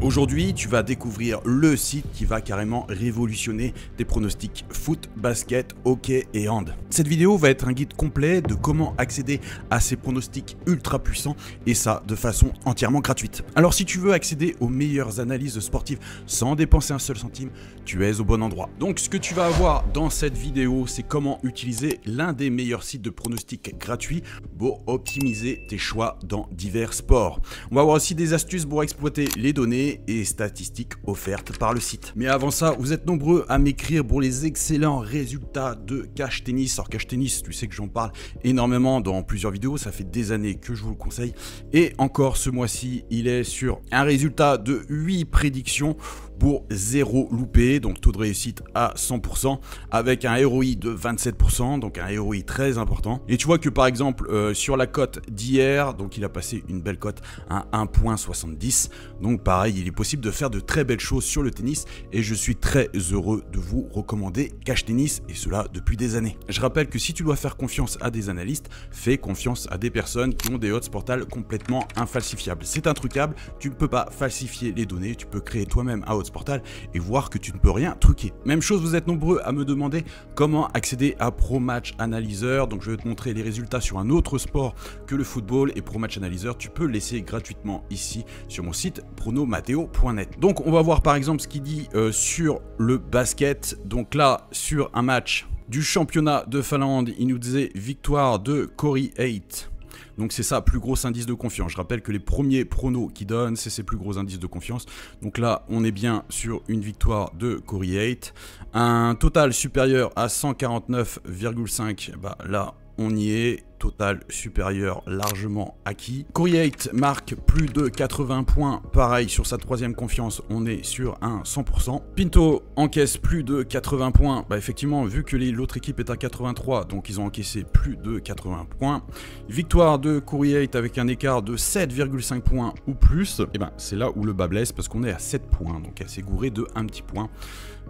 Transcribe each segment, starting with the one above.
Aujourd'hui, tu vas découvrir le site qui va carrément révolutionner tes pronostics foot, basket, hockey et hand. Cette vidéo va être un guide complet de comment accéder à ces pronostics ultra puissants et ça de façon entièrement gratuite. Alors si tu veux accéder aux meilleures analyses sportives sans dépenser un seul centime, tu es au bon endroit. Donc ce que tu vas avoir dans cette vidéo, c'est comment utiliser l'un des meilleurs sites de pronostics gratuits pour optimiser tes choix dans divers sports. On va voir aussi des astuces pour exploiter les données et statistiques offertes par le site. Mais avant ça, vous êtes nombreux à m'écrire pour les excellents résultats de Cash Tennis. Alors Cash Tennis, tu sais que j'en parle énormément dans plusieurs vidéos, ça fait des années que je vous le conseille. Et encore ce mois-ci, il est sur un résultat de 8 prédictions pour 0 loupé, donc taux de réussite à 100%, avec un ROI de 27%, donc un ROI très important. Et tu vois que par exemple, sur la cote d'hier, donc il a passé une belle cote à 1,70. Donc pareil, il est possible de faire de très belles choses sur le tennis et je suis très heureux de vous recommander Cash Tennis et cela depuis des années. Je rappelle que si tu dois faire confiance à des analystes, fais confiance à des personnes qui ont des odds portales complètement infalsifiables. C'est intruquable, tu ne peux pas falsifier les données, tu peux créer toi-même un odds portal et voir que tu ne peux rien truquer. Même chose, vous êtes nombreux à me demander comment accéder à Pro Match Analyzer. Donc je vais te montrer les résultats sur un autre sport que le football et Pro Match Analyzer, tu peux le laisser gratuitement ici sur mon site pronomateo.net. Donc on va voir par exemple ce qu'il dit sur le basket. Donc là sur un match du championnat de Finlande, il nous disait victoire de Corey Haight. Donc c'est ça, plus gros indice de confiance. Je rappelle que les premiers pronos qui donnent, c'est ces plus gros indices de confiance. Donc là, on est bien sur une victoire de Corey Haight. Un total supérieur à 149,5. Bah là, on y est. Total supérieur largement acquis. Corey Haight marque plus de 80 points. Pareil, sur sa troisième confiance, on est sur un 100%. Pinto encaisse plus de 80 points. Bah effectivement, vu que l'autre équipe est à 83, donc ils ont encaissé plus de 80 points. Victoire de Corey Haight avec un écart de 7,5 points ou plus. Et ben c'est là où le bas blesse parce qu'on est à 7 points. Donc elle s'est gourée de un petit point.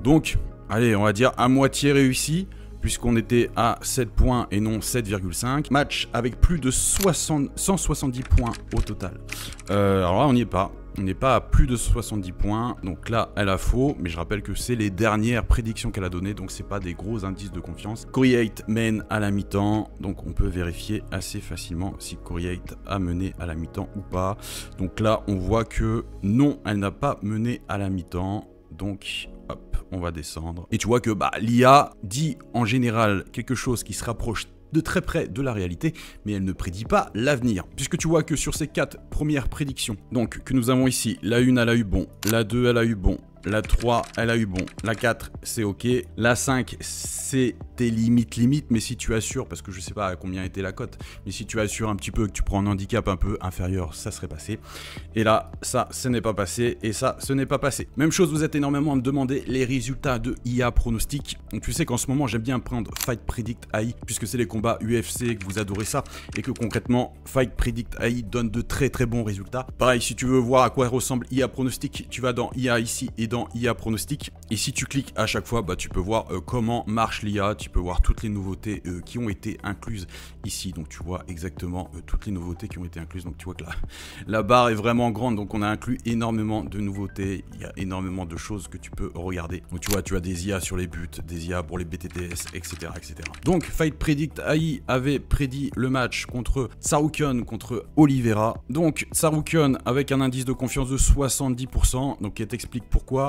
Donc, allez, on va dire à moitié réussi, puisqu'on était à 7 points et non 7,5. Match avec plus de 170 points au total. Alors là, on n'y est pas. On n'est pas à plus de 70 points. Donc là, elle a faux. Mais je rappelle que c'est les dernières prédictions qu'elle a données. Donc c'est pas des gros indices de confiance. Corey Haight mène à la mi-temps. Donc on peut vérifier assez facilement si Corey Haight a mené à la mi-temps ou pas. Donc là, on voit que non, elle n'a pas mené à la mi-temps. Donc hop, on va descendre. Et tu vois que l'IA dit en général quelque chose qui se rapproche de très près de la réalité, mais elle ne prédit pas l'avenir. Puisque tu vois que sur ces 4 premières prédictions, donc que nous avons ici, la 1 elle a eu bon, la 2 elle a eu bon, la 3, elle a eu bon. La 4, c'est ok. La 5, c'était limite, mais si tu assures, parce que je sais pas à combien était la cote, mais si tu assures un petit peu, que tu prends un handicap un peu inférieur, ça serait passé. Et là, ça, ce n'est pas passé. Et ça, ce n'est pas passé. Même chose, vous êtes énormément à me demander les résultats de IA pronostic. Donc tu sais qu'en ce moment, j'aime bien prendre Fight Predict AI, puisque c'est les combats UFC, que vous adorez ça, et que concrètement, Fight Predict AI donne de très bons résultats. Pareil, si tu veux voir à quoi ressemble IA pronostic, tu vas dans IA ici et dans IA pronostic, et si tu cliques à chaque fois, tu peux voir comment marche l'IA, tu peux voir toutes les nouveautés qui ont été incluses ici. Donc tu vois exactement toutes les nouveautés qui ont été incluses. Donc tu vois que la barre est vraiment grande, donc on a inclus énormément de nouveautés, il y a énormément de choses que tu peux regarder. Donc tu vois, tu as des IA sur les buts, des IA pour les BTTS, etc. Donc Fight Predict AI avait prédit le match contre Tsarukyan contre Oliveira. Donc Tsarukyan avec un indice de confiance de 70%, donc il t'explique pourquoi.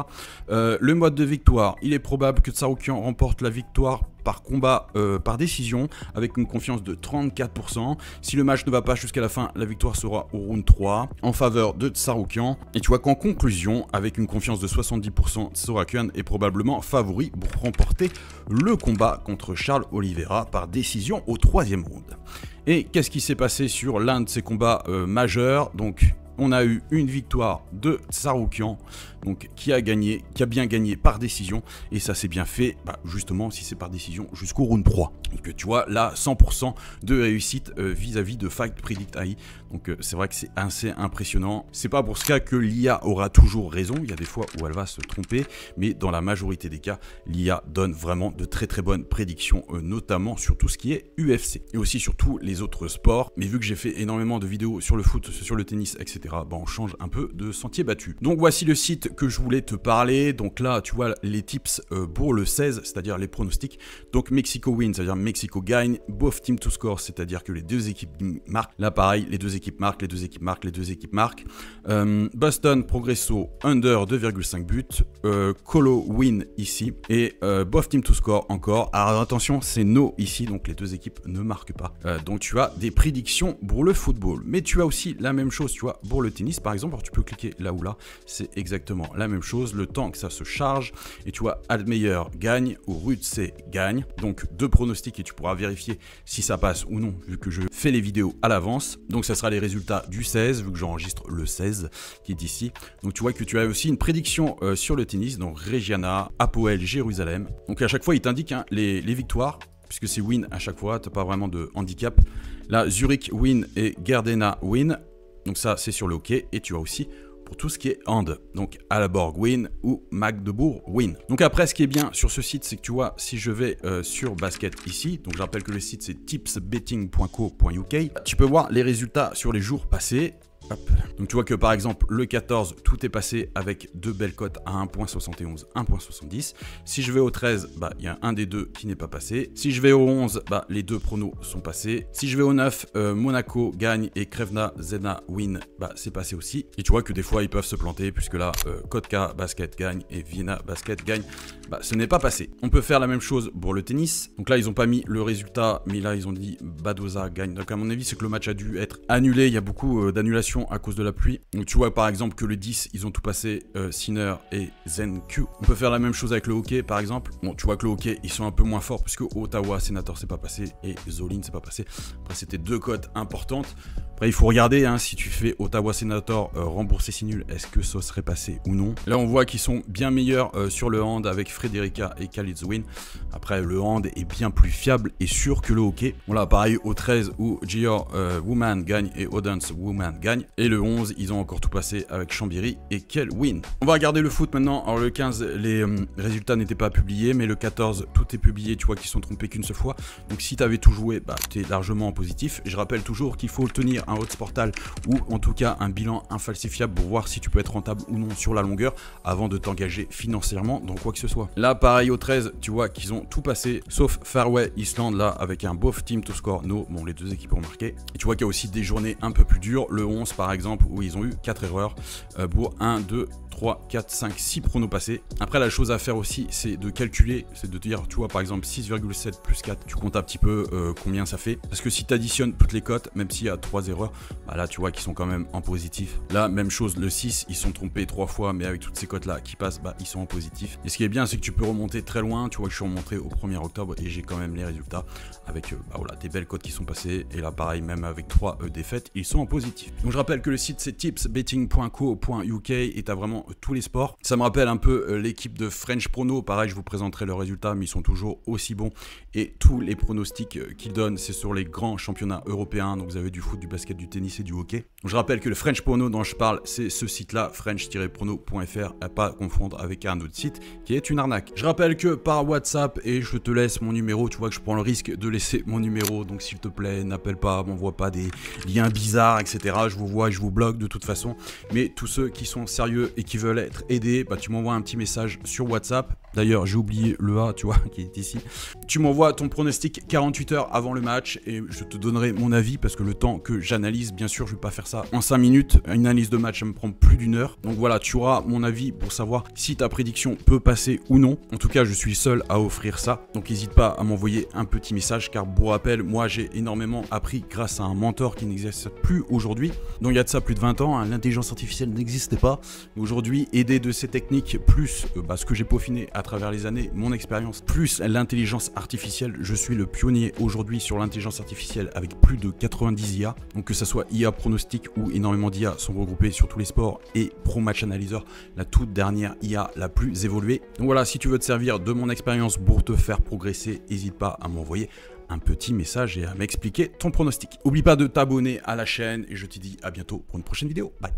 Le mode de victoire, il est probable que Tsarukyan remporte la victoire par combat par décision avec une confiance de 34%. Si le match ne va pas jusqu'à la fin, la victoire sera au round 3 en faveur de Tsarukyan. Et tu vois qu'en conclusion, avec une confiance de 70%, Tsarukyan est probablement favori pour remporter le combat contre Charles Oliveira par décision au 3e round. Et qu'est-ce qui s'est passé sur l'un de ces combats majeurs? Donc on a eu une victoire de Tsarukyan, donc qui a bien gagné par décision, et ça s'est bien fait, justement, si c'est par décision, jusqu'au round 3. Donc tu vois, là, 100% de réussite vis-à-vis de Fight Predict AI. Donc c'est vrai que c'est assez impressionnant. C'est pas pour ce cas que l'IA aura toujours raison, il y a des fois où elle va se tromper, mais dans la majorité des cas, l'IA donne vraiment de très bonnes prédictions, notamment sur tout ce qui est UFC, et aussi sur tous les autres sports. Mais vu que j'ai fait énormément de vidéos sur le foot, sur le tennis, etc., Bah, on change un peu de sentier battu. Donc voici le site que je voulais te parler. Donc là, tu vois les tips pour le 16, c'est-à-dire les pronostics. Donc Mexico win, c'est-à-dire Mexico gagne. Both team to score, c'est-à-dire que les deux équipes marquent. Là, pareil, les deux équipes marquent, les deux équipes marquent, les deux équipes marquent. Boston Progresso under 2,5 buts. Colo win ici. Et both team to score encore. Alors attention, c'est no ici, donc les deux équipes ne marquent pas. Donc tu as des prédictions pour le football. Mais tu as aussi la même chose, tu vois, pour le tennis par exemple. Alors tu peux cliquer là ou là, c'est exactement la même chose. Le temps que ça se charge. Et tu vois, Admeyer gagne ou Rude C gagne. Donc deux pronostics et tu pourras vérifier si ça passe ou non, vu que je fais les vidéos à l'avance. Donc ça sera les résultats du 16, vu que j'enregistre le 16 qui est ici. Donc tu vois que tu as aussi une prédiction sur le tennis, donc Reggiana, Apoel, Jérusalem. Donc à chaque fois, il t'indique hein, les victoires, puisque c'est win à chaque fois, tu n'as pas vraiment de handicap. Là, Zurich win et Gardena win. Donc ça, c'est sur le hockey. Et tu as aussi pour tout ce qui est hand, donc Aalborg win ou Magdebourg win. Donc après, ce qui est bien sur ce site, c'est que tu vois, si je vais sur basket ici, donc je rappelle que le site c'est tipsbetting.co.uk, tu peux voir les résultats sur les jours passés. Hop. Donc tu vois que par exemple le 14 tout est passé avec deux belles cotes à 1.71, 1.70. Si je vais au 13, bah il y a un des deux qui n'est pas passé. Si je vais au 11, bah les deux pronos sont passés. Si je vais au 9, Monaco gagne et Crevena Zena win, bah c'est passé aussi. Et tu vois que des fois ils peuvent se planter puisque là Kotka basket gagne et Vienna basket gagne, bah ce n'est pas passé. On peut faire la même chose pour le tennis. Donc là ils n'ont pas mis le résultat, mais là ils ont dit Badoza gagne. Donc à mon avis c'est que le match a dû être annulé. Il y a beaucoup d'annulations à cause de la pluie. Donc tu vois par exemple que le 10 ils ont tout passé, Sinner et Zen-Q. On peut faire la même chose avec le hockey par exemple. Bon tu vois que le hockey ils sont un peu moins forts puisque Ottawa Senator c'est pas passé et Zolin c'est pas passé. Après c'était deux cotes importantes. Après il faut regarder hein, si tu fais Ottawa Senator rembourser si nul, est-ce que ça serait passé ou non. Là on voit qu'ils sont bien meilleurs sur le hand avec Frederica et Khalid Win. Après le hand est bien plus fiable et sûr que le hockey. Bon là pareil au 13 où Gior Woman gagne et Odense Woman gagne. Et le 11, ils ont encore tout passé avec Chambéry et quel win. On va regarder le foot maintenant. Alors le 15, les résultats n'étaient pas publiés, mais le 14, tout est publié. Tu vois qu'ils sont trompés qu'une seule fois. Donc si tu avais tout joué, bah, tu es largement en positif. Je rappelle toujours qu'il faut tenir un odds portal ou en tout cas un bilan infalsifiable pour voir si tu peux être rentable ou non sur la longueur avant de t'engager financièrement dans quoi que ce soit. Là, pareil au 13, tu vois qu'ils ont tout passé, sauf Fairway Island là avec un both team to score no. Bon, les deux équipes ont marqué. Et tu vois qu'il y a aussi des journées un peu plus dures. Le 11 par exemple où ils ont eu 4 erreurs pour 1, 2, 3, 4, 5, 6 pronos passés. Après la chose à faire aussi c'est de calculer, c'est de dire tu vois par exemple 6,7 plus 4, tu comptes un petit peu combien ça fait. Parce que si tu additionnes toutes les cotes, même s'il y a 3 erreurs, bah là tu vois qu'ils sont quand même en positif. Là même chose, le 6 ils sont trompés 3 fois mais avec toutes ces cotes là qui passent, bah ils sont en positif. Et ce qui est bien c'est que tu peux remonter très loin. Tu vois que je suis remonté au 1er octobre et j'ai quand même les résultats avec bah voilà, des belles cotes qui sont passées. Et là pareil même avec 3 défaites ils sont en positif. Donc je rappelle que le site c'est tipsbetting.co.uk et tu as vraiment tous les sports. Ça me rappelle un peu l'équipe de French Prono, pareil je vous présenterai leurs résultats mais ils sont toujours aussi bons et tous les pronostics qu'ils donnent c'est sur les grands championnats européens, donc vous avez du foot, du basket, du tennis et du hockey. Donc, je rappelle que le French Prono dont je parle c'est ce site là, french-prono.fr, à pas confondre avec un autre site qui est une arnaque. Je rappelle que par WhatsApp, et je te laisse mon numéro, tu vois que je prends le risque de laisser mon numéro, donc s'il te plaît n'appelle pas, m'envoie pas des liens bizarres etc, je vous vois et je vous bloque de toute façon. Mais tous ceux qui sont sérieux et qui veulent être aidés, bah, tu m'envoies un petit message sur WhatsApp. D'ailleurs, j'ai oublié le A, tu vois, qui est ici. Tu m'envoies ton pronostic 48 heures avant le match et je te donnerai mon avis parce que le temps que j'analyse, bien sûr, je ne vais pas faire ça en 5 minutes. Une analyse de match, ça me prend plus d'1 heure. Donc voilà, tu auras mon avis pour savoir si ta prédiction peut passer ou non. En tout cas, je suis seul à offrir ça. Donc n'hésite pas à m'envoyer un petit message car pour rappel, moi, j'ai énormément appris grâce à un mentor qui n'existe plus aujourd'hui. Donc il y a de ça plus de 20 ans, hein, l'intelligence artificielle n'existait pas. Aujourd'hui, aidé de ces techniques, plus ce que j'ai peaufiné à travers les années, mon expérience, plus l'intelligence artificielle, je suis le pionnier aujourd'hui sur l'intelligence artificielle avec plus de 90 IA. Donc que ça soit IA pronostic ou énormément d'IA sont regroupés sur tous les sports et Pro Match Analyzer, la toute dernière IA la plus évoluée. Donc voilà, si tu veux te servir de mon expérience pour te faire progresser, n'hésite pas à m'envoyer un petit message et à m'expliquer ton pronostic. N'oublie pas de t'abonner à la chaîne et je te dis à bientôt pour une prochaine vidéo. Bye.